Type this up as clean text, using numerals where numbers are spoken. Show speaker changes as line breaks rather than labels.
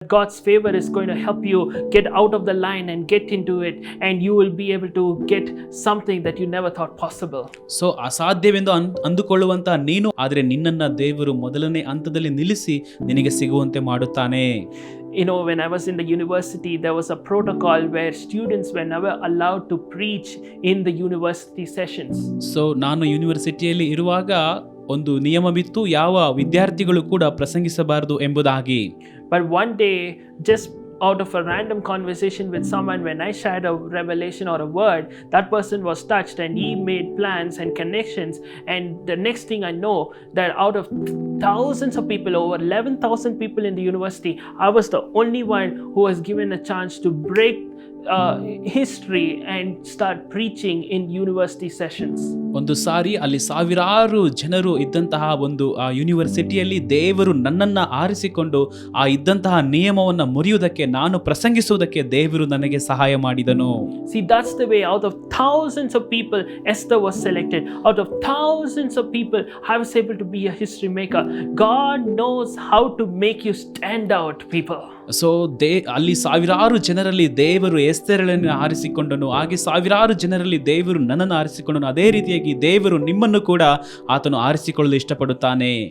God's favor is going to help you get out of the line and get into it, and you will be able to get something that you never thought possible.
So ಅಸಾಧ್ಯವೆಂದು ಅಂದುಕೊಳ್ಳುವಂತ ನೀನು ಆದರೆ ನಿನ್ನನ್ನ ದೇವರು ಮೊದಲನೇ ಹಂತದಲ್ಲಿ ನಿಲ್ಲಿಸಿ ನಿನಗೆ ಸಿಗುವಂತೆ ಮಾಡುತ್ತಾನೆ.
You know, when I was in the university, there was a protocol where students were never allowed to preach in the university sessions.
So ನಾನು ಯೂನಿವರ್ಸಿಟಿಯಲ್ಲಿ ಇರುವಾಗ ಒಂದು ನಿಯಮವಿತ್ತು, ಯಾವ ವಿದ್ಯಾರ್ಥಿಗಳು ಕೂಡ ಪ್ರಸಂಗಿಸಬಾರದು ಎಂಬುದಾಗಿ.
But one day, just out of a random conversation with someone, when I shared a revelation or a word, that person was touched and he made plans and connections, and the next thing I know, that out of thousands of people, over 11,000 people in the university, I was the only one who was given a chance to break history and start preaching in university sessions.
ಒಂದು ಸಾರಿ ಅಲ್ಲಿ ಸಾವಿರಾರು ಜನರು ಇದ್ದಂತಹ ಒಂದು ಆ ಯೂನಿವರ್ಸಿಟಿಯಲ್ಲಿ ದೇವರು ನನ್ನನ್ನು ಆರಿಸಿಕೊಂಡು ಆ ಇದ್ದಂತಹ ನಿಯಮವನ್ನು ಮುರಿಯುವುದಕ್ಕೆ, ನಾನು ಪ್ರಸಂಗಿಸುವುದಕ್ಕೆ ದೇವರು ನನಗೆ ಸಹಾಯ ಮಾಡಿದನು.
See, that's the way. Out of thousands of people, Esther was selected. Out of thousands of people, I was able to be a history maker. God knows how to make you stand out, people.
So ಅಲ್ಲಿ ಸಾವಿರಾರು ಜನರಲ್ಲಿ ದೇವರು ಎಸ್ತೇರಳನ್ನು ಆರಿಸಿಕೊಂಡನು, ಹಾಗೆ ಸಾವಿರಾರು ಜನರಲ್ಲಿ ದೇವರು ನನ್ನನ್ನು ಆರಿಸಿಕೊಂಡನು. ಅದೇ ರೀತಿಯಾಗಿ ದೇವರು ನಿಮ್ಮನ್ನು ಕೂಡ ಆತನು ಆರಿಸಿಕೊಳ್ಳಲು ಇಷ್ಟಪಡುತ್ತಾನೆ.